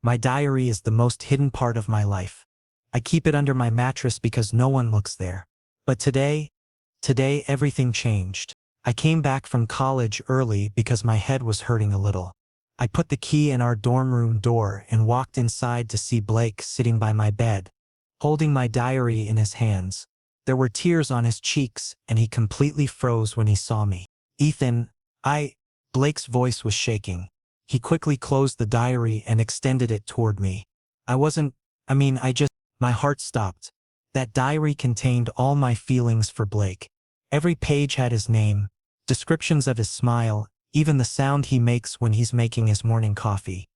My diary is the most hidden part of my life. I keep it under my mattress because no one looks there. But today everything changed. I came back from college early because my head was hurting a little. I put the key in our dorm room door and walked inside to see Blake sitting by my bed, holding my diary in his hands. There were tears on his cheeks, and he completely froze when he saw me. Ethan, Blake's voice was shaking. He quickly closed the diary and extended it toward me. My heart stopped. That diary contained all my feelings for Blake. Every page had his name, descriptions of his smile, even the sound he makes when he's making his morning coffee.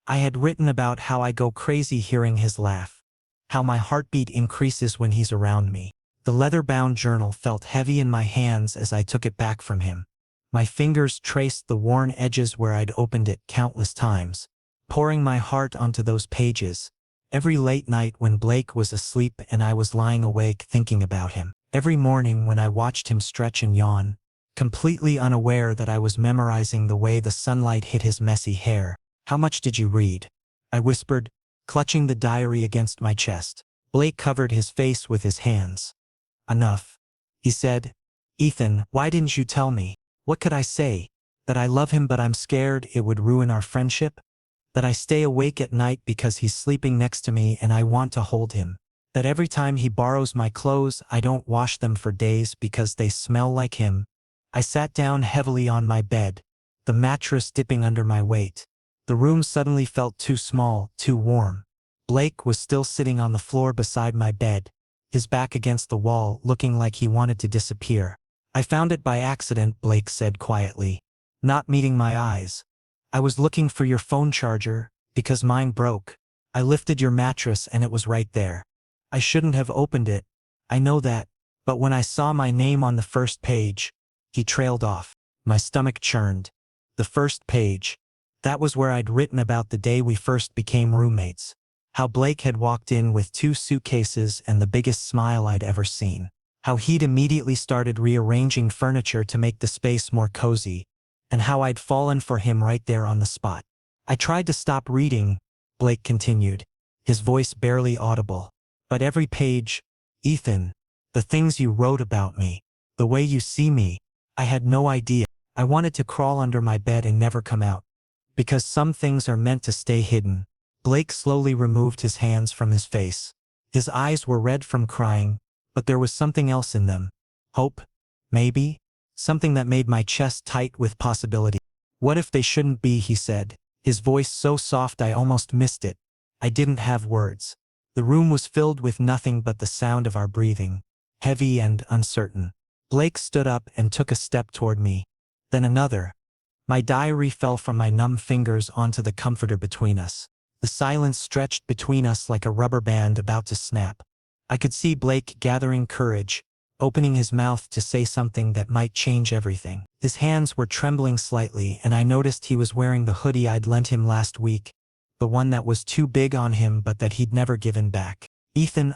I had written about how I go crazy hearing his laugh, how my heartbeat increases when he's around me. The leather-bound journal felt heavy in my hands as I took it back from him. My fingers traced the worn edges where I'd opened it countless times, pouring my heart onto those pages. Every late night when Blake was asleep and I was lying awake thinking about him. Every morning when I watched him stretch and yawn, completely unaware that I was memorizing the way the sunlight hit his messy hair. "How much did you read?" I whispered, clutching the diary against my chest. Blake covered his face with his hands. "Enough," he said. "Ethan, why didn't you tell me?" What could I say? That I love him but I'm scared it would ruin our friendship? That I stay awake at night because he's sleeping next to me and I want to hold him? That every time he borrows my clothes I don't wash them for days because they smell like him? I sat down heavily on my bed, the mattress dipping under my weight. The room suddenly felt too small, too warm. Blake was still sitting on the floor beside my bed, his back against the wall, looking like he wanted to disappear. "I found it by accident," Blake said quietly, not meeting my eyes. "I was looking for your phone charger, because mine broke. I lifted your mattress and it was right there. I shouldn't have opened it, I know that, but when I saw my name on the first page," he trailed off. My stomach churned. The first page. That was where I'd written about the day we first became roommates. How Blake had walked in with 2 suitcases and the biggest smile I'd ever seen. How he'd immediately started rearranging furniture to make the space more cozy, and how I'd fallen for him right there on the spot. "I tried to stop reading," Blake continued, his voice barely audible. "But every page, Ethan, the things you wrote about me, the way you see me, I had no idea. I wanted to crawl under my bed and never come out. Because some things are meant to stay hidden." Blake slowly removed his hands from his face. His eyes were red from crying, but there was something else in them. Hope, maybe? Something that made my chest tight with possibility. "What if they shouldn't be?" he said, his voice so soft I almost missed it. I didn't have words. The room was filled with nothing but the sound of our breathing, heavy and uncertain. Blake stood up and took a step toward me. Then another. My diary fell from my numb fingers onto the comforter between us. The silence stretched between us like a rubber band about to snap. I could see Blake gathering courage, opening his mouth to say something that might change everything. His hands were trembling slightly and I noticed he was wearing the hoodie I'd lent him last week, the one that was too big on him but that he'd never given back. "Ethan,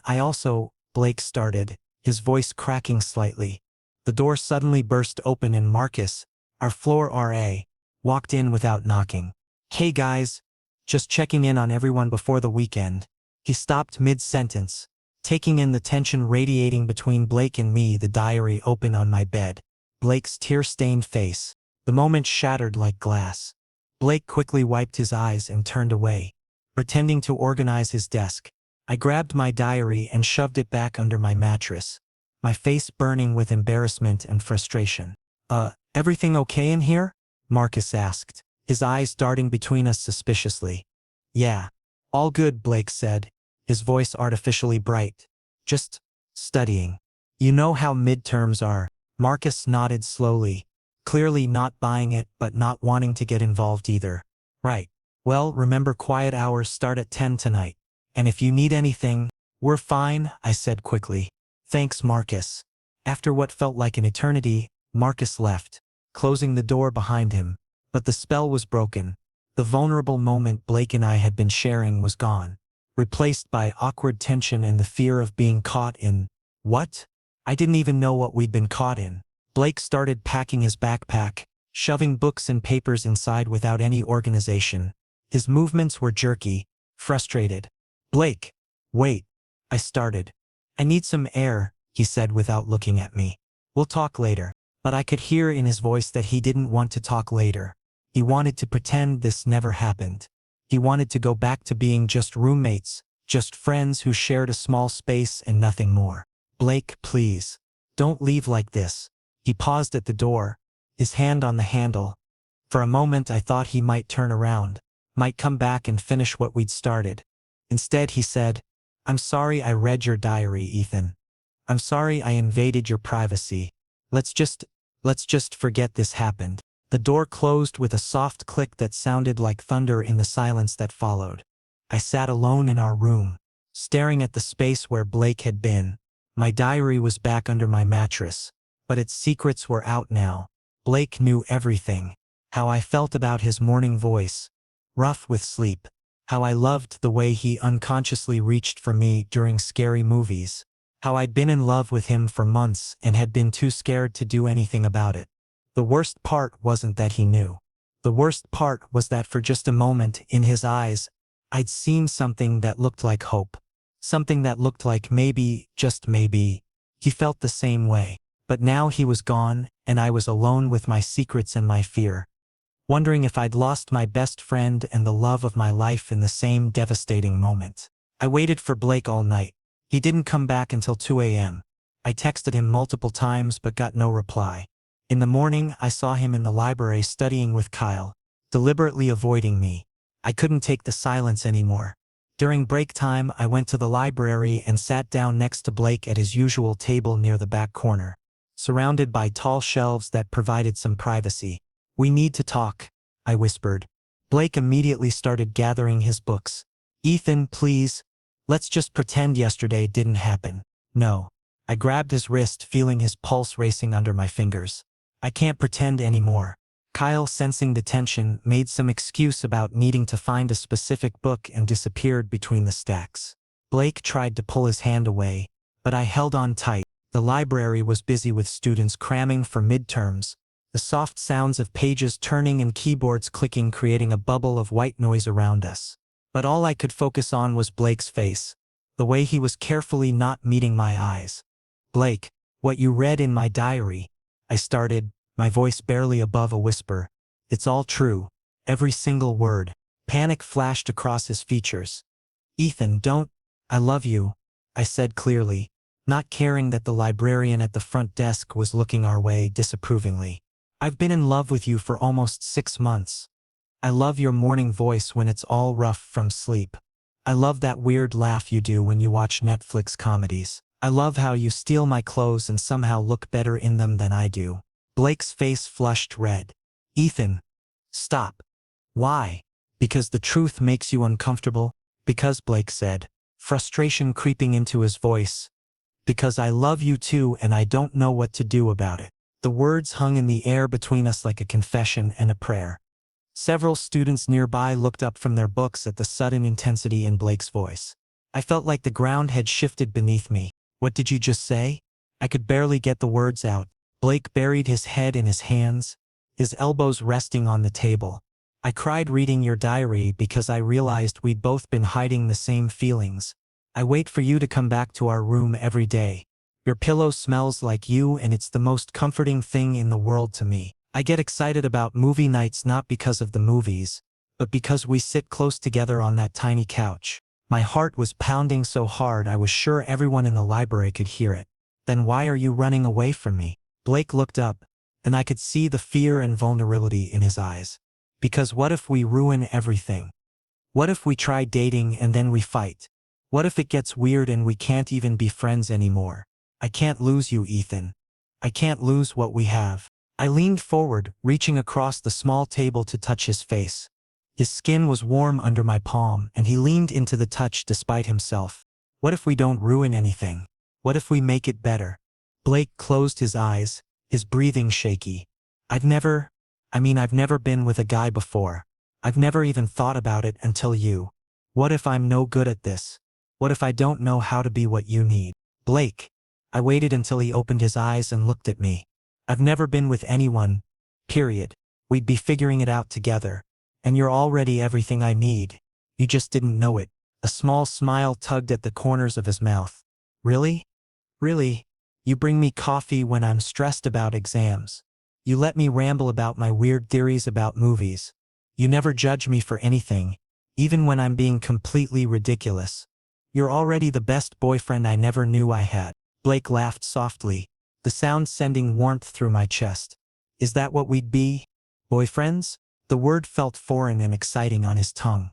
Blake started, his voice cracking slightly. The door suddenly burst open and Marcus, our floor RA, walked in without knocking. "Hey guys, just checking in on everyone before the weekend." He stopped mid-sentence, taking in the tension radiating between Blake and me, the diary open on my bed. Blake's tear-stained face. The moment shattered like glass. Blake quickly wiped his eyes and turned away, pretending to organize his desk. I grabbed my diary and shoved it back under my mattress, my face burning with embarrassment and frustration. Everything okay in here?" Marcus asked, his eyes darting between us suspiciously. "Yeah. All good," Blake said, his voice artificially bright. "Just studying. You know how midterms are." Marcus nodded slowly, clearly not buying it but not wanting to get involved either. "Right. Well, remember quiet hours start at 10 tonight. And if you need anything..." "We're fine," I said quickly. "Thanks, Marcus." After what felt like an eternity, Marcus left, closing the door behind him. But the spell was broken. The vulnerable moment Blake and I had been sharing was gone, replaced by awkward tension and the fear of being caught in what? I didn't even know what we'd been caught in. Blake started packing his backpack, shoving books and papers inside without any organization. His movements were jerky, frustrated. "Blake, wait," I started. "I need some air," he said without looking at me. "We'll talk later." But I could hear in his voice that he didn't want to talk later. He wanted to pretend this never happened. He wanted to go back to being just roommates, just friends who shared a small space and nothing more. "Blake, please. Don't leave like this." He paused at the door, his hand on the handle. For a moment I thought he might turn around, might come back and finish what we'd started. Instead he said, "I'm sorry I read your diary, Ethan. I'm sorry I invaded your privacy. Let's just forget this happened." The door closed with a soft click that sounded like thunder in the silence that followed. I sat alone in our room, staring at the space where Blake had been. My diary was back under my mattress, but its secrets were out now. Blake knew everything. How I felt about his morning voice, rough with sleep. How I loved the way he unconsciously reached for me during scary movies. How I'd been in love with him for months and had been too scared to do anything about it. The worst part wasn't that he knew. The worst part was that for just a moment, in his eyes, I'd seen something that looked like hope. Something that looked like maybe, just maybe, he felt the same way. But now he was gone, and I was alone with my secrets and my fear. Wondering if I'd lost my best friend and the love of my life in the same devastating moment. I waited for Blake all night. He didn't come back until 2 a.m. I texted him multiple times but got no reply. In the morning, I saw him in the library studying with Kyle, deliberately avoiding me. I couldn't take the silence anymore. During break time, I went to the library and sat down next to Blake at his usual table near the back corner, surrounded by tall shelves that provided some privacy. "We need to talk," I whispered. Blake immediately started gathering his books. "Ethan, please. Let's just pretend yesterday didn't happen." "No." I grabbed his wrist, feeling his pulse racing under my fingers. "I can't pretend anymore." Kyle, sensing the tension, made some excuse about needing to find a specific book and disappeared between the stacks. Blake tried to pull his hand away, but I held on tight. The library was busy with students cramming for midterms, the soft sounds of pages turning and keyboards clicking creating a bubble of white noise around us. But all I could focus on was Blake's face, the way he was carefully not meeting my eyes. "Blake, what you read in my diary," I started, my voice barely above a whisper. "It's all true. Every single word." Panic flashed across his features. "Ethan, don't. I love you," I said clearly, not caring that the librarian at the front desk was looking our way disapprovingly. "I've been in love with you for almost 6 months. I love your morning voice when it's all rough from sleep. I love that weird laugh you do when you watch Netflix comedies. I love how you steal my clothes and somehow look better in them than I do." Blake's face flushed red. "Ethan, stop." "Why?" "Because the truth makes you uncomfortable." "Because," Blake said, frustration creeping into his voice, "because I love you too and I don't know what to do about it." The words hung in the air between us like a confession and a prayer. Several students nearby looked up from their books at the sudden intensity in Blake's voice. I felt like the ground had shifted beneath me. "What did you just say?" I could barely get the words out. Blake buried his head in his hands, his elbows resting on the table. "I cried reading your diary because I realized we'd both been hiding the same feelings. I wait for you to come back to our room every day. Your pillow smells like you and it's the most comforting thing in the world to me. I get excited about movie nights not because of the movies, but because we sit close together on that tiny couch." My heart was pounding so hard I was sure everyone in the library could hear it. "Then why are you running away from me?" Blake looked up, and I could see the fear and vulnerability in his eyes. "Because what if we ruin everything? What if we try dating and then we fight? What if it gets weird and we can't even be friends anymore? I can't lose you, Ethan. I can't lose what we have." I leaned forward, reaching across the small table to touch his face. His skin was warm under my palm, and he leaned into the touch despite himself. "What if we don't ruin anything? What if we make it better?" Blake closed his eyes, his breathing shaky. I've never been with a guy before. I've never even thought about it until you. What if I'm no good at this? What if I don't know how to be what you need?" "Blake." I waited until he opened his eyes and looked at me. "I've never been with anyone, period. We'd be figuring it out together. And you're already everything I need. You just didn't know it." A small smile tugged at the corners of his mouth. Really? Really? You bring me coffee when I'm stressed about exams. You let me ramble about my weird theories about movies. You never judge me for anything, even when I'm being completely ridiculous. You're already the best boyfriend I never knew I had. Blake laughed softly, the sound sending warmth through my chest. Is that what we'd be? Boyfriends? The word felt foreign and exciting on his tongue.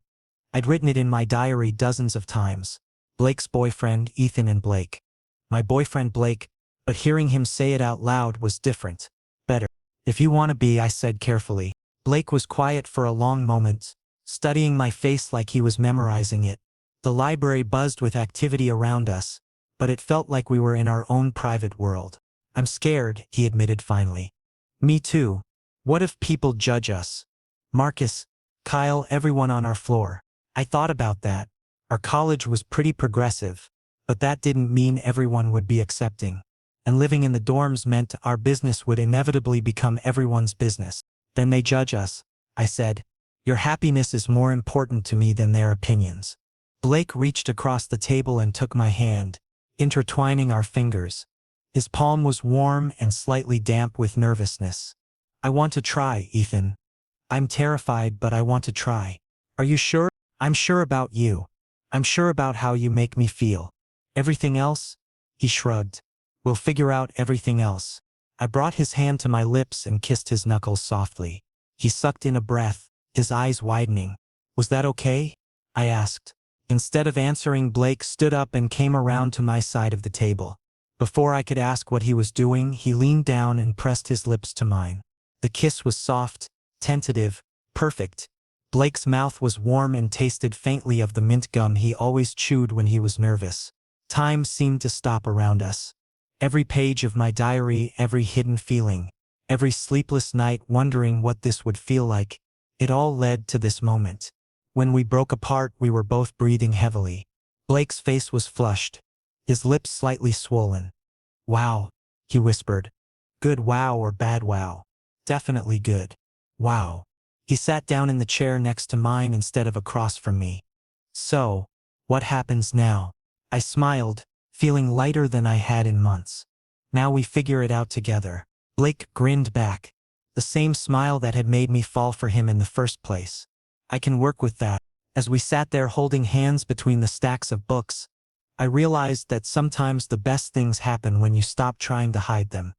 I'd written it in my diary dozens of times. Blake's boyfriend, Ethan and Blake. My boyfriend Blake, but hearing him say it out loud was different. Better. If you want to be, I said carefully. Blake was quiet for a long moment, studying my face like he was memorizing it. The library buzzed with activity around us, but it felt like we were in our own private world. I'm scared, he admitted finally. Me too. What if people judge us? Marcus, Kyle, everyone on our floor. I thought about that. Our college was pretty progressive, but that didn't mean everyone would be accepting. And living in the dorms meant our business would inevitably become everyone's business. Then they judge us, I said. Your happiness is more important to me than their opinions. Blake reached across the table and took my hand, intertwining our fingers. His palm was warm and slightly damp with nervousness. I want to try, Ethan. I'm terrified, but I want to try. Are you sure? I'm sure about you. I'm sure about how you make me feel. Everything else? He shrugged. We'll figure out everything else. I brought his hand to my lips and kissed his knuckles softly. He sucked in a breath, his eyes widening. Was that okay? I asked. Instead of answering, Blake stood up and came around to my side of the table. Before I could ask what he was doing, he leaned down and pressed his lips to mine. The kiss was soft, tentative, perfect. Blake's mouth was warm and tasted faintly of the mint gum he always chewed when he was nervous. Time seemed to stop around us. Every page of my diary, every hidden feeling, every sleepless night wondering what this would feel like, it all led to this moment. When we broke apart, we were both breathing heavily. Blake's face was flushed, his lips slightly swollen. Wow, he whispered. Good wow or bad wow? Definitely good. Wow. He sat down in the chair next to mine instead of across from me. So, what happens now? I smiled, feeling lighter than I had in months. Now we figure it out together. Blake grinned back, the same smile that had made me fall for him in the first place. I can work with that. As we sat there holding hands between the stacks of books, I realized that sometimes the best things happen when you stop trying to hide them.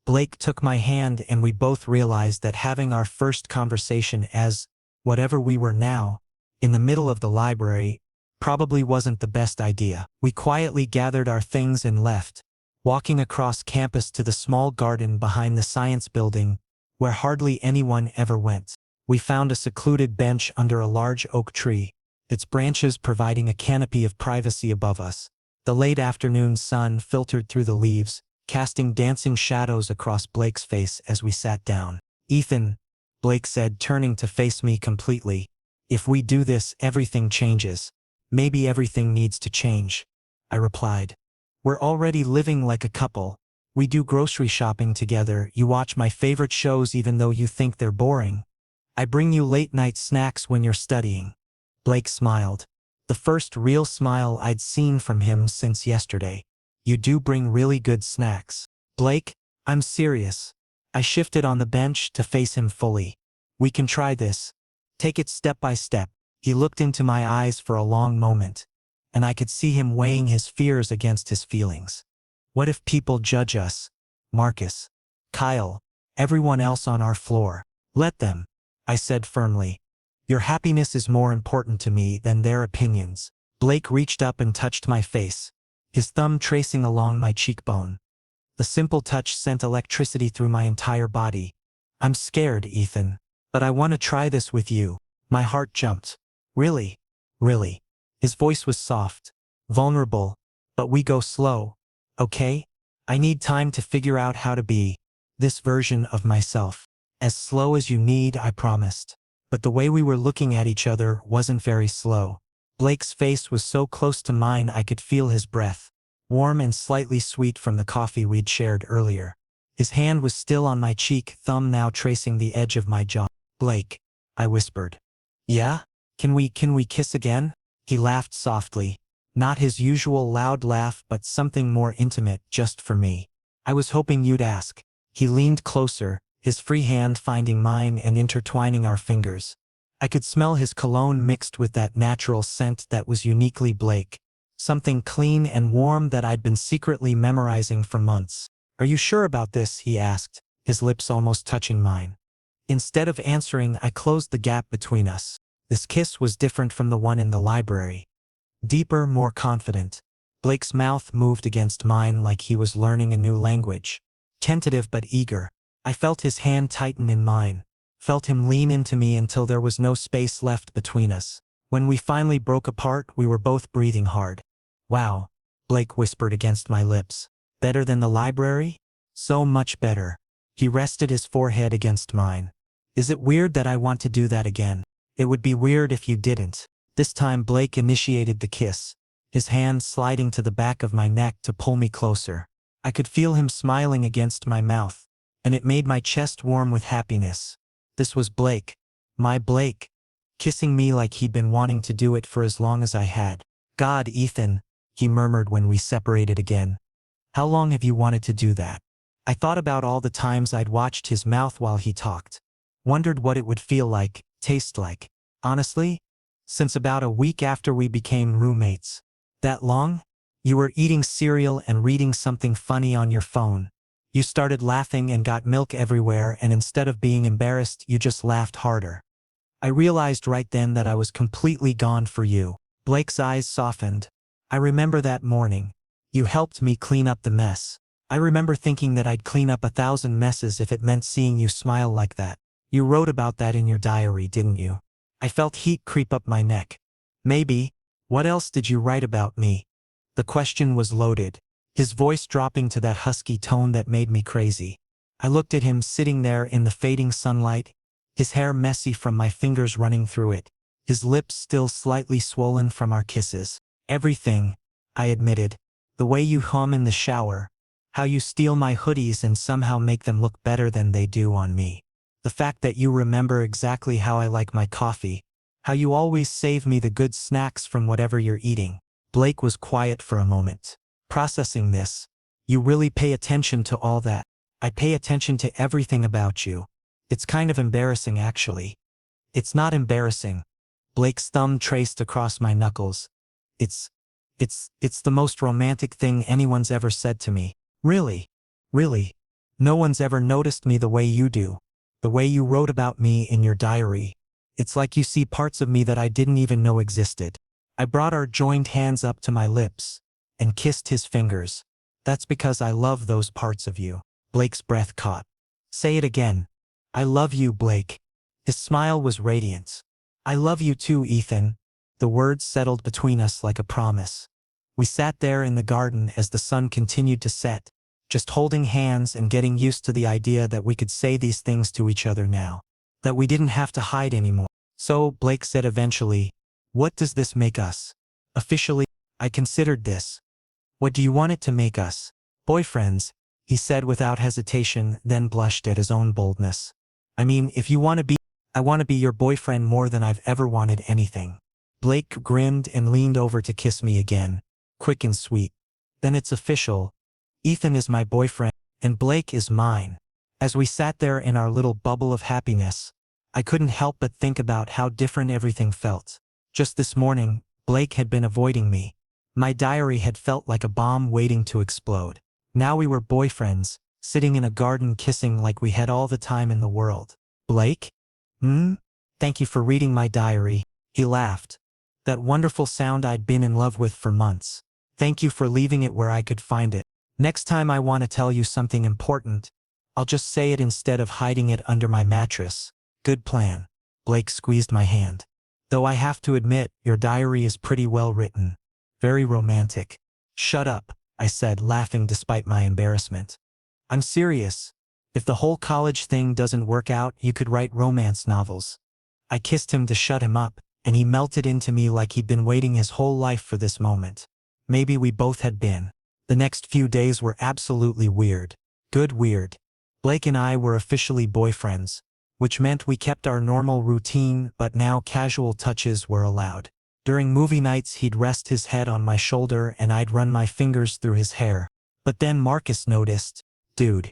Blake took my hand and we both realized that having our first conversation as whatever we were now, in the middle of the library, probably wasn't the best idea. We quietly gathered our things and left, walking across campus to the small garden behind the science building, where hardly anyone ever went. We found a secluded bench under a large oak tree, its branches providing a canopy of privacy above us. The late afternoon sun filtered through the leaves, casting dancing shadows across Blake's face as we sat down. Ethan, Blake said, turning to face me completely. If we do this, everything changes. Maybe everything needs to change. I replied. We're already living like a couple. We do grocery shopping together. You watch my favorite shows even though you think they're boring. I bring you late-night snacks when you're studying. Blake smiled. The first real smile I'd seen from him since yesterday. You do bring really good snacks. Blake, I'm serious. I shifted on the bench to face him fully. We can try this. Take it step by step. He looked into my eyes for a long moment, and I could see him weighing his fears against his feelings. What if people judge us? Marcus, Kyle, everyone else on our floor. Let them, I said firmly. Your happiness is more important to me than their opinions. Blake reached up and touched my face, his thumb tracing along my cheekbone. The simple touch sent electricity through my entire body. I'm scared, Ethan, but I want to try this with you. My heart jumped. Really? Really? His voice was soft, vulnerable, but we go slow, okay? I need time to figure out how to be this version of myself. As slow as you need, I promised. But the way we were looking at each other wasn't very slow. Blake's face was so close to mine I could feel his breath, warm and slightly sweet from the coffee we'd shared earlier. His hand was still on my cheek, thumb now tracing the edge of my jaw. Blake, I whispered. Yeah? Can we kiss again? He laughed softly. Not his usual loud laugh, but something more intimate, just for me. I was hoping you'd ask. He leaned closer, his free hand finding mine and intertwining our fingers. I could smell his cologne mixed with that natural scent that was uniquely Blake. Something clean and warm that I'd been secretly memorizing for months. Are you sure about this? He asked, his lips almost touching mine. Instead of answering, I closed the gap between us. This kiss was different from the one in the library. Deeper, more confident. Blake's mouth moved against mine like he was learning a new language. Tentative but eager. I felt his hand tighten in mine. Felt him lean into me until there was no space left between us. When we finally broke apart, we were both breathing hard. Wow, Blake whispered against my lips. Better than the library? So much better. He rested his forehead against mine. Is it weird that I want to do that again? It would be weird if you didn't. This time Blake initiated the kiss, his hand sliding to the back of my neck to pull me closer. I could feel him smiling against my mouth, and it made my chest warm with happiness. This was Blake, my Blake, kissing me like he'd been wanting to do it for as long as I had. God, Ethan, he murmured when we separated again. How long have you wanted to do that? I thought about all the times I'd watched his mouth while he talked. Wondered what it would feel like, taste like. Honestly, since about a week after we became roommates. That long? You were eating cereal and reading something funny on your phone. You started laughing and got milk everywhere, and instead of being embarrassed, you just laughed harder. I realized right then that I was completely gone for you. Blake's eyes softened. I remember that morning. You helped me clean up the mess. I remember thinking that I'd clean up 1,000 messes if it meant seeing you smile like that. You wrote about that in your diary, didn't you? I felt heat creep up my neck. Maybe. What else did you write about me? The question was loaded, his voice dropping to that husky tone that made me crazy. I looked at him sitting there in the fading sunlight, his hair messy from my fingers running through it, his lips still slightly swollen from our kisses. Everything, I admitted. The way you hum in the shower, how you steal my hoodies and somehow make them look better than they do on me. The fact that you remember exactly how I like my coffee, how you always save me the good snacks from whatever you're eating. Blake was quiet for a moment, processing this. You really pay attention to all that. I pay attention to everything about you. It's kind of embarrassing, actually. It's not embarrassing. Blake's thumb traced across my knuckles. It's the most romantic thing anyone's ever said to me. Really. No one's ever noticed me the way you do. The way you wrote about me in your diary. It's like you see parts of me that I didn't even know existed. I brought our joined hands up to my lips and kissed his fingers. That's because I love those parts of you. Blake's breath caught. Say it again. I love you, Blake. His smile was radiant. I love you too, Ethan. The words settled between us like a promise. We sat there in the garden as the sun continued to set, just holding hands and getting used to the idea that we could say these things to each other now. That we didn't have to hide anymore. So, Blake said eventually, what does this make us? Officially, I considered this. What do you want it to make us? Boyfriends, he said without hesitation, then blushed at his own boldness. I mean, if you want to be, I want to be your boyfriend more than I've ever wanted anything. Blake grinned and leaned over to kiss me again, quick and sweet. Then it's official. Ethan is my boyfriend, and Blake is mine. As we sat there in our little bubble of happiness, I couldn't help but think about how different everything felt. Just this morning, Blake had been avoiding me. My diary had felt like a bomb waiting to explode. Now we were boyfriends, sitting in a garden kissing like we had all the time in the world. Blake? Thank you for reading my diary. He laughed. That wonderful sound I'd been in love with for months. Thank you for leaving it where I could find it. Next time I want to tell you something important, I'll just say it instead of hiding it under my mattress. Good plan. Blake squeezed my hand. Though I have to admit, your diary is pretty well written. Very romantic. Shut up, I said, laughing despite my embarrassment. I'm serious. If the whole college thing doesn't work out, you could write romance novels. I kissed him to shut him up, and he melted into me like he'd been waiting his whole life for this moment. Maybe we both had been. The next few days were absolutely weird. Good weird. Blake and I were officially boyfriends, which meant we kept our normal routine, but now casual touches were allowed. During movie nights he'd rest his head on my shoulder and I'd run my fingers through his hair. But then Marcus noticed. "Dude,"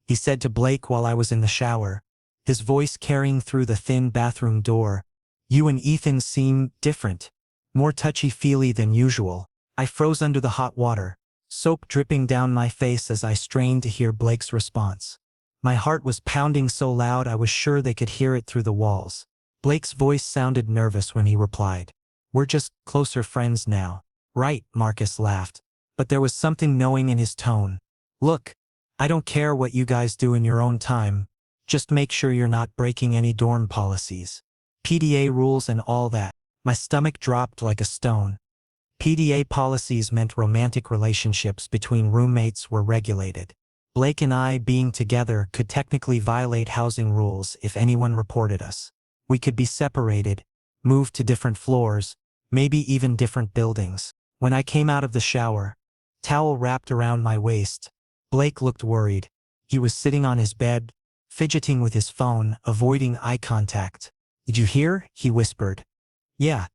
he said to Blake while I was in the shower, his voice carrying through the thin bathroom door. "You and Ethan seem different. More touchy-feely than usual." I froze under the hot water, soap dripping down my face as I strained to hear Blake's response. My heart was pounding so loud I was sure they could hear it through the walls. Blake's voice sounded nervous when he replied. "We're just closer friends now." "Right," Marcus laughed, but there was something knowing in his tone. "Look, I don't care what you guys do in your own time. Just make sure you're not breaking any dorm policies. PDA rules and all that." My stomach dropped like a stone. PDA policies meant romantic relationships between roommates were regulated. Blake and I being together could technically violate housing rules if anyone reported us. We could be separated, moved to different floors, maybe even different buildings. When I came out of the shower, towel wrapped around my waist, Blake looked worried. He was sitting on his bed, fidgeting with his phone, avoiding eye contact. "Did you hear?" he whispered. "Yeah."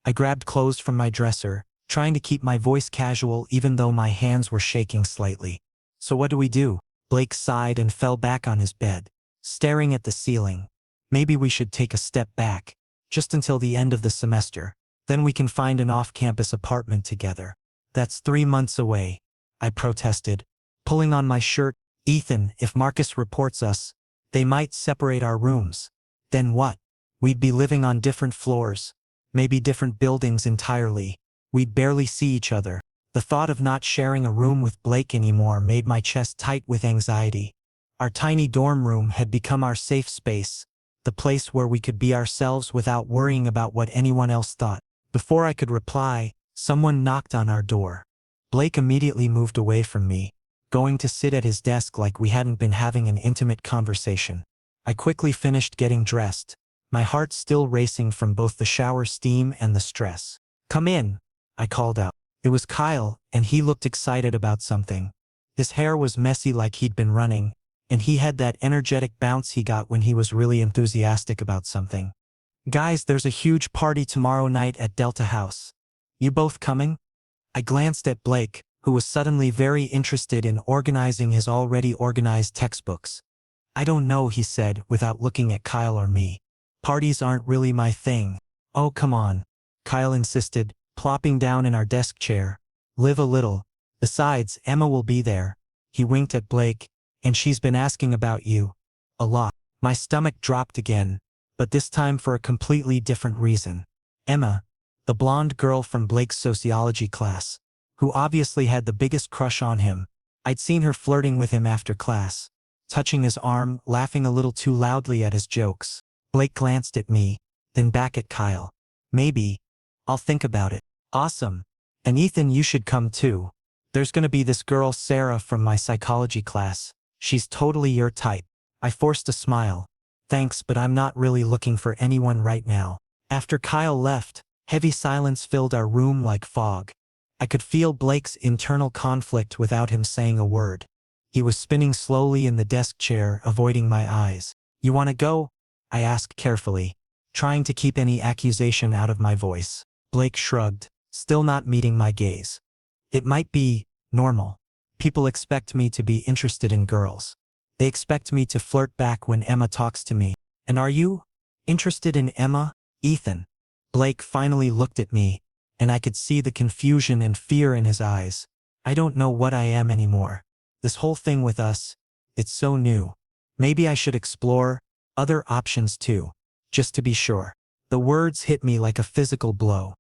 I grabbed clothes from my dresser, trying to keep my voice casual even though my hands were shaking slightly. "So what do we do?" Blake sighed and fell back on his bed, staring at the ceiling. "Maybe we should take a step back, just until the end of the semester. Then we can find an off-campus apartment together." "That's 3 months away," I protested, pulling on my shirt. "Ethan, if Marcus reports us, they might separate our rooms." "Then what?" "We'd be living on different floors, maybe different buildings entirely. We'd barely see each other." The thought of not sharing a room with Blake anymore made my chest tight with anxiety. Our tiny dorm room had become our safe space, the place where we could be ourselves without worrying about what anyone else thought. Before I could reply, someone knocked on our door. Blake immediately moved away from me, going to sit at his desk like we hadn't been having an intimate conversation. I quickly finished getting dressed, my heart still racing from both the shower steam and the stress. "Come in," I called out. It was Kyle, and he looked excited about something. His hair was messy like he'd been running, and he had that energetic bounce he got when he was really enthusiastic about something. "Guys, there's a huge party tomorrow night at Delta House. You both coming?" I glanced at Blake, who was suddenly very interested in organizing his already organized textbooks. "I don't know," he said, without looking at Kyle or me. "Parties aren't really my thing." "Oh, come on," Kyle insisted, plopping down in our desk chair. "Live a little. Besides, Emma will be there." He winked at Blake. "And she's been asking about you. A lot." My stomach dropped again, but this time for a completely different reason. Emma, the blonde girl from Blake's sociology class, who obviously had the biggest crush on him. I'd seen her flirting with him after class, touching his arm, laughing a little too loudly at his jokes. Blake glanced at me, then back at Kyle. "Maybe. I'll think about it." "Awesome. And Ethan, you should come too. There's gonna be this girl Sarah from my psychology class. She's totally your type." I forced a smile. "Thanks, but I'm not really looking for anyone right now." After Kyle left, heavy silence filled our room like fog. I could feel Blake's internal conflict without him saying a word. He was spinning slowly in the desk chair, avoiding my eyes. "You wanna go?" I asked carefully, trying to keep any accusation out of my voice. Blake shrugged, still not meeting my gaze. "It might be normal. People expect me to be interested in girls. They expect me to flirt back when Emma talks to me. And are you interested in Emma, Ethan?" Blake finally looked at me, and I could see the confusion and fear in his eyes. "I don't know what I am anymore. This whole thing with us, it's so new. Maybe I should explore other options too, just to be sure." The words hit me like a physical blow.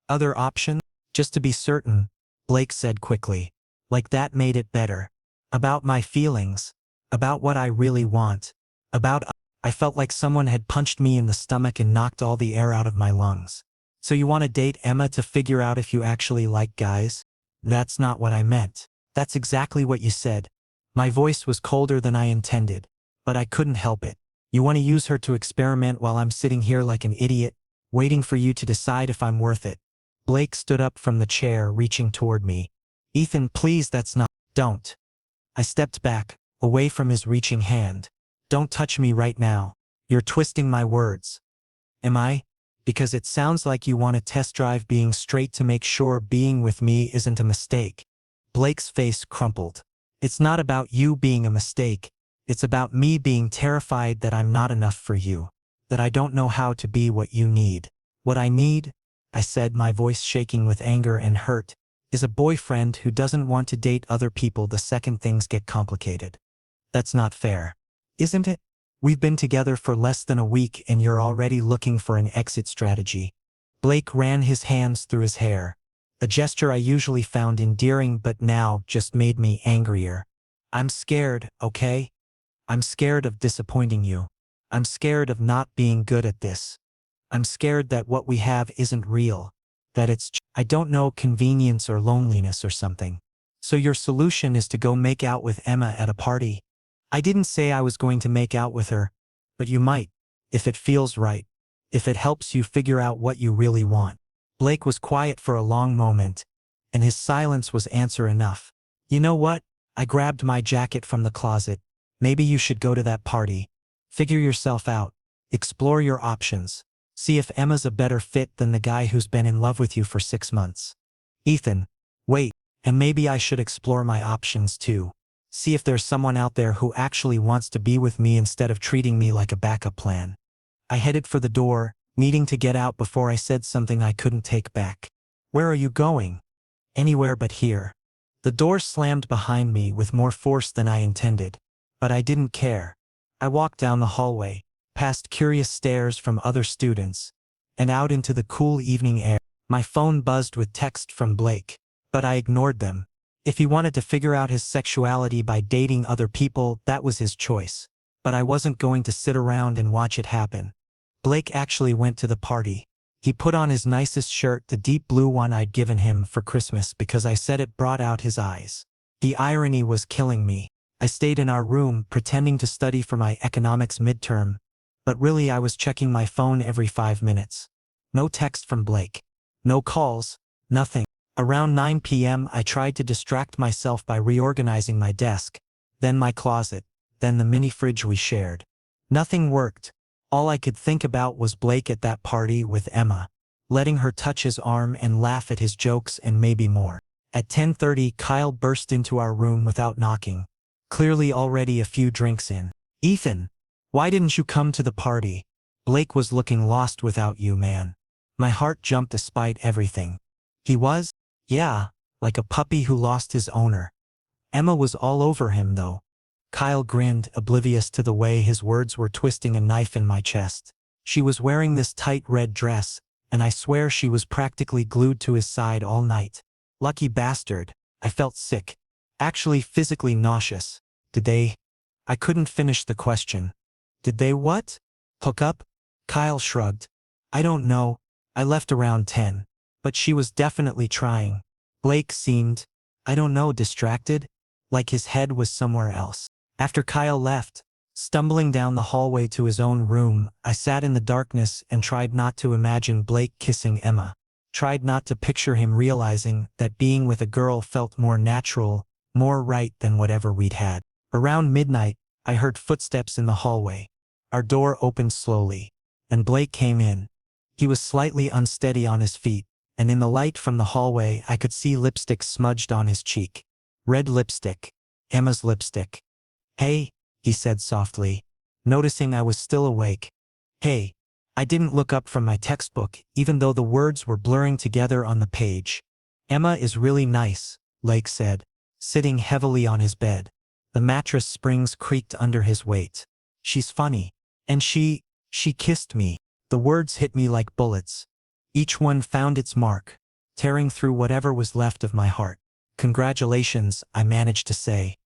"Other option? Just to be certain," Blake said quickly. Like that made it better. "About my feelings. About what I really want. About..." I felt like someone had punched me in the stomach and knocked all the air out of my lungs. "So you want to date Emma to figure out if you actually like guys?" "That's not what I meant." "That's exactly what you said." My voice was colder than I intended, but I couldn't help it. "You want to use her to experiment while I'm sitting here like an idiot, waiting for you to decide if I'm worth it." Blake stood up from the chair, reaching toward me. "Ethan, please, that's not..." "Don't." I stepped back, away from his reaching hand. "Don't touch me right now. You're twisting my words." "Am I?" Because it sounds like you want to test drive being straight to make sure being with me isn't a mistake. Blake's face crumpled. It's not about you being a mistake. It's about me being terrified that I'm not enough for you. That I don't know how to be what you need. What I need, I said, my voice shaking with anger and hurt, is a boyfriend who doesn't want to date other people the second things get complicated. That's not fair. Isn't it? We've been together for less than a week and you're already looking for an exit strategy. Blake ran his hands through his hair. A gesture I usually found endearing but now just made me angrier. I'm scared, okay? I'm scared of disappointing you. I'm scared of not being good at this. I'm scared that what we have isn't real. That it's, I don't know, convenience or loneliness or something. So your solution is to go make out with Emma at a party? I didn't say I was going to make out with her, but you might, if it feels right, if it helps you figure out what you really want. Blake was quiet for a long moment, and his silence was answer enough. You know what? I grabbed my jacket from the closet. Maybe you should go to that party. Figure yourself out. Explore your options. See if Emma's a better fit than the guy who's been in love with you for 6 months. Ethan, wait, and maybe I should explore my options too. See if there's someone out there who actually wants to be with me instead of treating me like a backup plan. I headed for the door, needing to get out before I said something I couldn't take back. Where are you going? Anywhere but here. The door slammed behind me with more force than I intended, but I didn't care. I walked down the hallway, past curious stares from other students, and out into the cool evening air. My phone buzzed with text from Blake, but I ignored them. If he wanted to figure out his sexuality by dating other people, that was his choice. But I wasn't going to sit around and watch it happen. Blake actually went to the party. He put on his nicest shirt, the deep blue one I'd given him for Christmas because I said it brought out his eyes. The irony was killing me. I stayed in our room pretending to study for my economics midterm, but really I was checking my phone every 5 minutes. No text from Blake. No calls. Nothing. Around 9 p.m. I tried to distract myself by reorganizing my desk, then my closet, then the mini fridge we shared. Nothing worked. All I could think about was Blake at that party with Emma, letting her touch his arm and laugh at his jokes and maybe more. At 10:30, Kyle burst into our room without knocking, clearly already a few drinks in. Ethan, why didn't you come to the party? Blake was looking lost without you, man. My heart jumped despite everything. He was? Yeah, like a puppy who lost his owner. Emma was all over him though. Kyle grinned, oblivious to the way his words were twisting a knife in my chest. She was wearing this tight red dress, and I swear she was practically glued to his side all night. Lucky bastard. I felt sick. Actually physically nauseous. Did they? I couldn't finish the question. Did they what? Hook up? Kyle shrugged. I don't know. I left around 10. But she was definitely trying. Blake seemed, I don't know, distracted, like his head was somewhere else. After Kyle left, stumbling down the hallway to his own room, I sat in the darkness and tried not to imagine Blake kissing Emma. Tried not to picture him realizing that being with a girl felt more natural, more right than whatever we'd had. Around midnight, I heard footsteps in the hallway. Our door opened slowly, and Blake came in. He was slightly unsteady on his feet, and in the light from the hallway I could see lipstick smudged on his cheek. Red lipstick. Emma's lipstick. Hey, he said softly, noticing I was still awake. Hey. I didn't look up from my textbook, even though the words were blurring together on the page. Emma is really nice, Blake said, sitting heavily on his bed. The mattress springs creaked under his weight. She's funny. And she kissed me. The words hit me like bullets. Each one found its mark, tearing through whatever was left of my heart. Congratulations, I managed to say.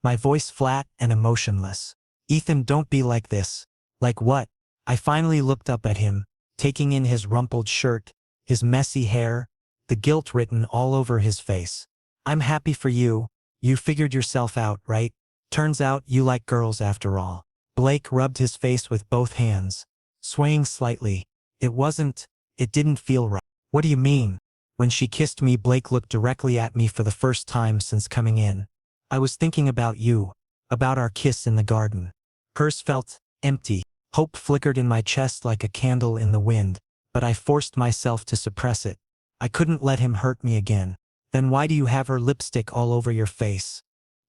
My voice flat and emotionless. Ethan, don't be like this. Like what? I finally looked up at him, taking in his rumpled shirt, his messy hair, the guilt written all over his face. I'm happy for you. You figured yourself out, right? Turns out you like girls after all. Blake rubbed his face with both hands, swaying slightly. It didn't feel right. What do you mean? When she kissed me, Blake looked directly at me for the first time since coming in. I was thinking about you, about our kiss in the garden. Hers felt empty. Hope flickered in my chest like a candle in the wind. but I forced myself to suppress it. I couldn't let him hurt me again. Then why do you have her lipstick all over your face?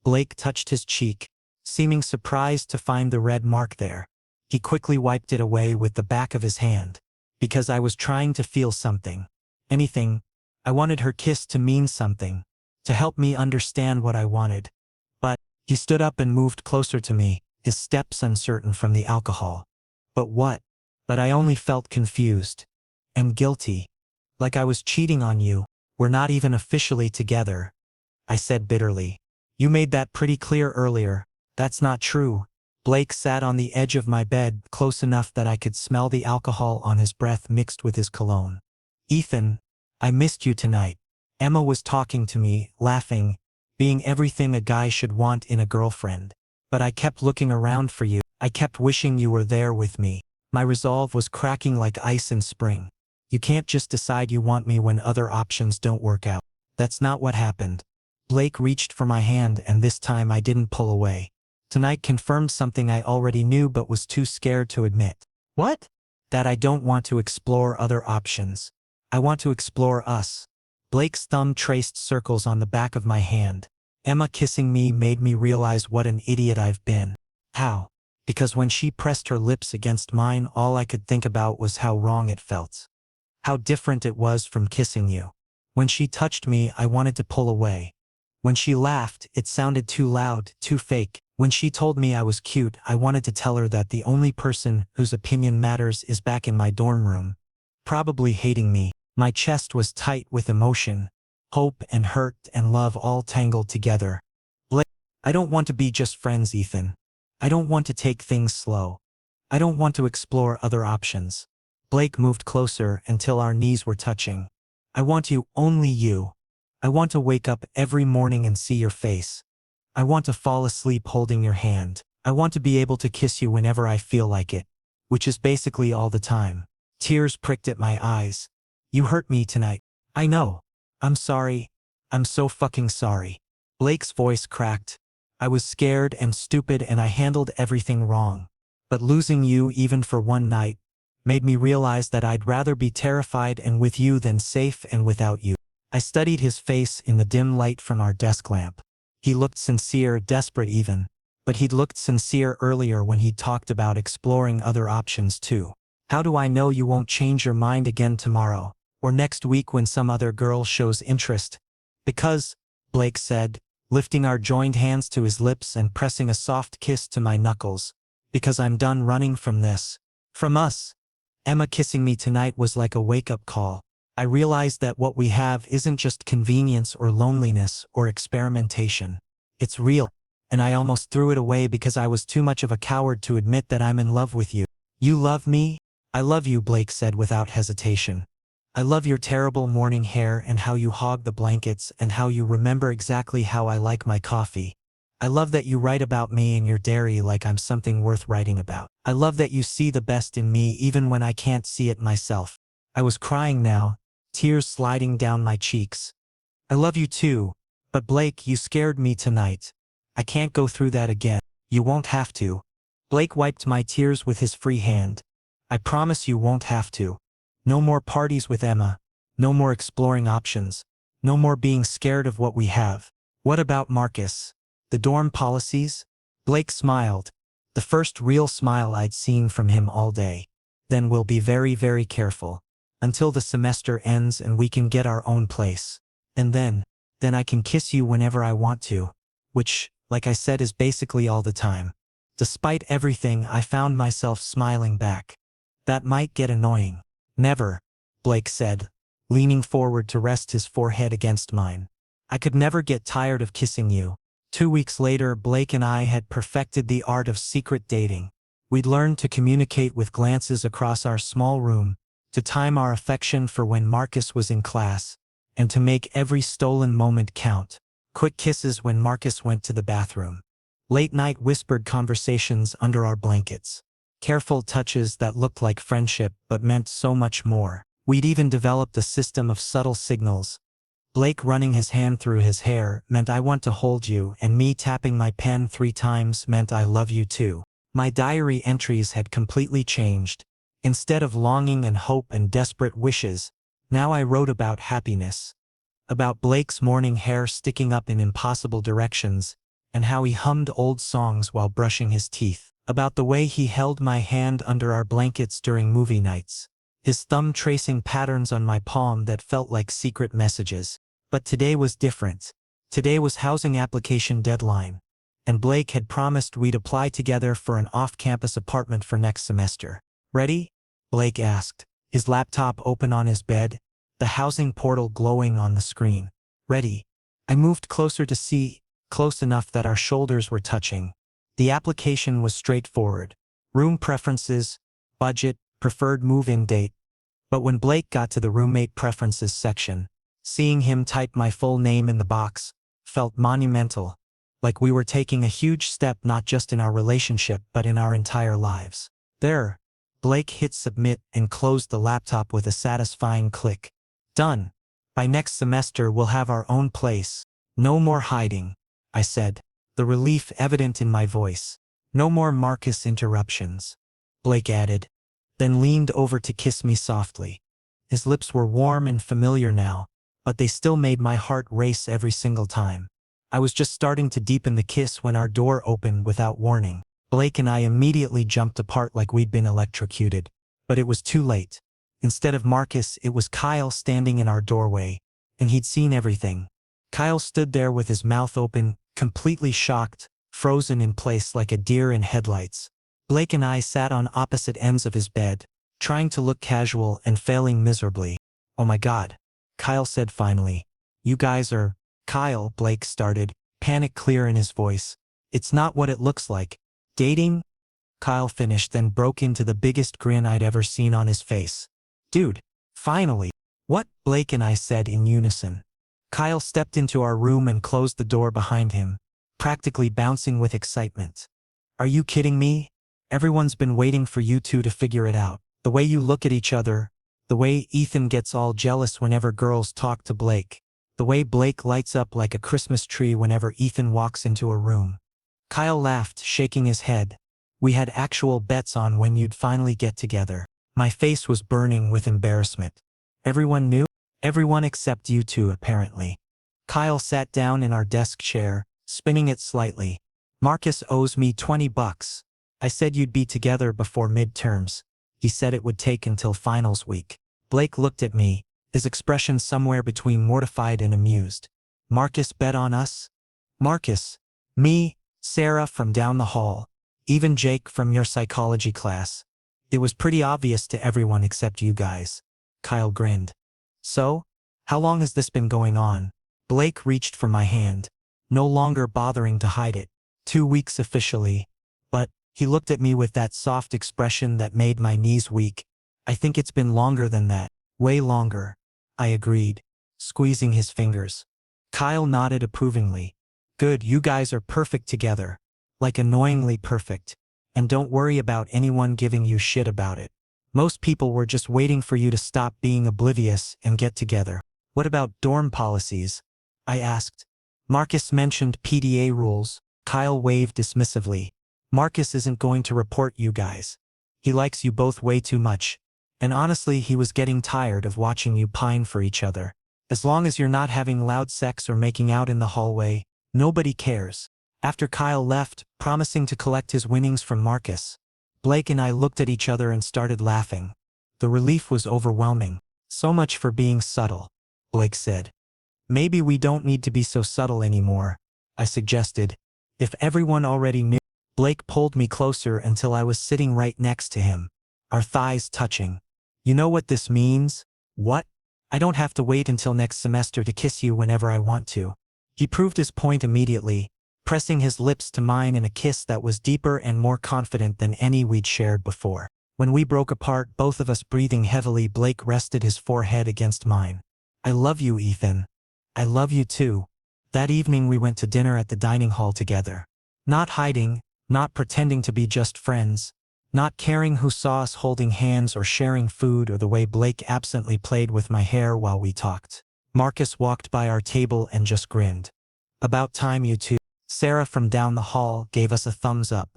Blake touched his cheek, seeming surprised to find the red mark there. He quickly wiped it away with the back of his hand. Because I was trying to feel something. Anything. I wanted her kiss to mean something. To help me understand what I wanted. But, he stood up and moved closer to me, his steps uncertain from the alcohol. But what? But I only felt confused. And guilty. Like I was cheating on you. We're not even officially together. I said bitterly. You made that pretty clear earlier. That's not true. Blake sat on the edge of my bed, close enough that I could smell the alcohol on his breath mixed with his cologne. Ethan, I missed you tonight. Emma was talking to me, laughing, being everything a guy should want in a girlfriend. But I kept looking around for you. I kept wishing you were there with me. My resolve was cracking like ice in spring. You can't just decide you want me when other options don't work out. That's not what happened. Blake reached for my hand, and this time I didn't pull away. Tonight confirmed something I already knew but was too scared to admit. What? That I don't want to explore other options. I want to explore us. Blake's thumb traced circles on the back of my hand. Emma kissing me made me realize what an idiot I've been. How? Because when she pressed her lips against mine, all I could think about was how wrong it felt. How different it was from kissing you. When she touched me, I wanted to pull away. When she laughed, it sounded too loud, too fake. When she told me I was cute, I wanted to tell her that the only person whose opinion matters is back in my dorm room. Probably hating me. My chest was tight with emotion, hope and hurt and love all tangled together. Blake, I don't want to be just friends, Ethan. I don't want to take things slow. I don't want to explore other options. Blake moved closer until our knees were touching. I want you, only you. I want to wake up every morning and see your face. I want to fall asleep holding your hand. I want to be able to kiss you whenever I feel like it. Which is basically all the time. Tears pricked at my eyes. You hurt me tonight. I know. I'm sorry. I'm so fucking sorry. Blake's voice cracked. I was scared and stupid and I handled everything wrong. But losing you even for one night made me realize that I'd rather be terrified and with you than safe and without you. I studied his face in the dim light from our desk lamp. He looked sincere, desperate even. But he'd looked sincere earlier when he talked about exploring other options too. How do I know you won't change your mind again tomorrow? Or next week when some other girl shows interest? Because, Blake said, lifting our joined hands to his lips and pressing a soft kiss to my knuckles. Because I'm done running from this. From us. Emma kissing me tonight was like a wake-up call. I realized that what we have isn't just convenience or loneliness or experimentation. It's real. And I almost threw it away because I was too much of a coward to admit that I'm in love with you. You love me? I love you, Blake said without hesitation. I love your terrible morning hair and how you hog the blankets and how you remember exactly how I like my coffee. I love that you write about me in your diary like I'm something worth writing about. I love that you see the best in me even when I can't see it myself. I was crying now, tears sliding down my cheeks. I love you too, but Blake, you scared me tonight. I can't go through that again. You won't have to. Blake wiped my tears with his free hand. I promise you won't have to. No more parties with Emma. No more exploring options. No more being scared of what we have. What about Marcus? The dorm policies? Blake smiled. The first real smile I'd seen from him all day. Then we'll be very, very careful. Until the semester ends and we can get our own place. And then I can kiss you whenever I want to. Which, like I said, is basically all the time. Despite everything, I found myself smiling back. That might get annoying. Never, Blake said, leaning forward to rest his forehead against mine. I could never get tired of kissing you. 2 weeks later, Blake and I had perfected the art of secret dating. We'd learned to communicate with glances across our small room, to time our affection for when Marcus was in class, and to make every stolen moment count. Quick kisses when Marcus went to the bathroom. Late-night whispered conversations under our blankets. Careful touches that looked like friendship but meant so much more. We'd even developed a system of subtle signals. Blake running his hand through his hair meant I want to hold you, and me tapping my pen 3 times meant I love you too. My diary entries had completely changed. Instead of longing and hope and desperate wishes, now I wrote about happiness. About Blake's morning hair sticking up in impossible directions, and how he hummed old songs while brushing his teeth. About the way he held my hand under our blankets during movie nights, his thumb tracing patterns on my palm that felt like secret messages. But today was different. Today was housing application deadline, and Blake had promised we'd apply together for an off-campus apartment for next semester. Ready? Blake asked, his laptop open on his bed, the housing portal glowing on the screen. Ready. I moved closer to see, close enough that our shoulders were touching. The application was straightforward. Room preferences, budget, preferred move-in date. But when Blake got to the roommate preferences section, seeing him type my full name in the box felt monumental, like we were taking a huge step not just in our relationship but in our entire lives. There. Blake hit submit and closed the laptop with a satisfying click. Done. By next semester we'll have our own place. No more hiding, I said, the relief evident in my voice. No more Marcus interruptions, Blake added, then leaned over to kiss me softly. His lips were warm and familiar now, but they still made my heart race every single time. I was just starting to deepen the kiss when our door opened without warning. Blake and I immediately jumped apart like we'd been electrocuted. But it was too late. Instead of Marcus, it was Kyle standing in our doorway, and he'd seen everything. Kyle stood there with his mouth open, completely shocked, frozen in place like a deer in headlights. Blake and I sat on opposite ends of his bed, trying to look casual and failing miserably. Oh my God, Kyle said finally. You guys are… Kyle, Blake started, panic clear in his voice. It's not what it looks like. Dating? Kyle finished, then broke into the biggest grin I'd ever seen on his face. Dude, finally. What? Blake and I said in unison. Kyle stepped into our room and closed the door behind him, practically bouncing with excitement. Are you kidding me? Everyone's been waiting for you two to figure it out. The way you look at each other, the way Ethan gets all jealous whenever girls talk to Blake, the way Blake lights up like a Christmas tree whenever Ethan walks into a room. Kyle laughed, shaking his head. We had actual bets on when you'd finally get together. My face was burning with embarrassment. Everyone knew? Everyone except you two, apparently. Kyle sat down in our desk chair, spinning it slightly. Marcus owes me $20. I said you'd be together before midterms. He said it would take until finals week. Blake looked at me, his expression somewhere between mortified and amused. Marcus bet on us? Marcus, me, Sarah from down the hall, even Jake from your psychology class. It was pretty obvious to everyone except you guys. Kyle grinned. So? How long has this been going on? Blake reached for my hand, no longer bothering to hide it. 2 weeks officially. But, he looked at me with that soft expression that made my knees weak. I think it's been longer than that. Way longer. I agreed, squeezing his fingers. Kyle nodded approvingly. Good, you guys are perfect together. Like annoyingly perfect. And don't worry about anyone giving you shit about it. Most people were just waiting for you to stop being oblivious and get together. What about dorm policies? I asked. Marcus mentioned PDA rules. Kyle waved dismissively. Marcus isn't going to report you guys. He likes you both way too much. And honestly, he was getting tired of watching you pine for each other. As long as you're not having loud sex or making out in the hallway, nobody cares. After Kyle left, promising to collect his winnings from Marcus, Blake and I looked at each other and started laughing. The relief was overwhelming. So much for being subtle, Blake said. Maybe we don't need to be so subtle anymore, I suggested. If everyone already knew. Blake pulled me closer until I was sitting right next to him, our thighs touching. You know what this means? What? I don't have to wait until next semester to kiss you whenever I want to. He proved his point immediately, pressing his lips to mine in a kiss that was deeper and more confident than any we'd shared before. When we broke apart, both of us breathing heavily, Blake rested his forehead against mine. I love you, Ethan. I love you too. That evening we went to dinner at the dining hall together. Not hiding, not pretending to be just friends, not caring who saw us holding hands or sharing food or the way Blake absently played with my hair while we talked. Marcus walked by our table and just grinned. About time you two. Sarah from down the hall gave us a thumbs up.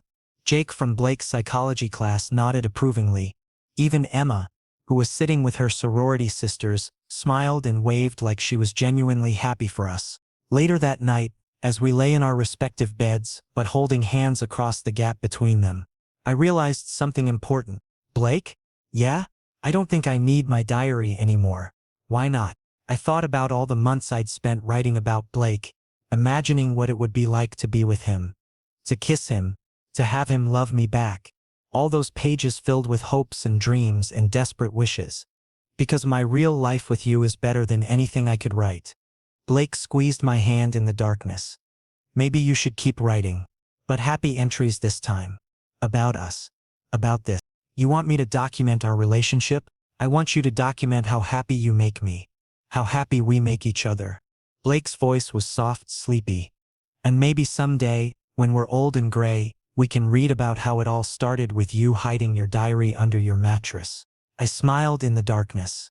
Jake from Blake's psychology class nodded approvingly. Even Emma, who was sitting with her sorority sisters, smiled and waved like she was genuinely happy for us. Later that night, as we lay in our respective beds, but holding hands across the gap between them, I realized something important. Blake? Yeah? I don't think I need my diary anymore. Why not? I thought about all the months I'd spent writing about Blake, imagining what it would be like to be with him, to kiss him, to have him love me back. All those pages filled with hopes and dreams and desperate wishes. Because my real life with you is better than anything I could write. Blake squeezed my hand in the darkness. Maybe you should keep writing. But happy entries this time. About us. About this. You want me to document our relationship? I want you to document how happy you make me. How happy we make each other. Blake's voice was soft, sleepy. And maybe someday, when we're old and gray, we can read about how it all started with you hiding your diary under your mattress. I smiled in the darkness.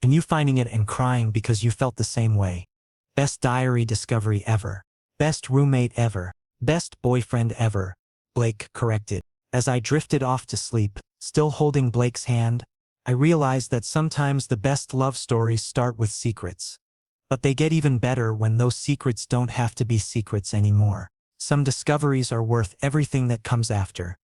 And you finding it and crying because you felt the same way. Best diary discovery ever. Best roommate ever. Best boyfriend ever. Blake corrected. As I drifted off to sleep, still holding Blake's hand, I realized that sometimes the best love stories start with secrets. But they get even better when those secrets don't have to be secrets anymore. Some discoveries are worth everything that comes after.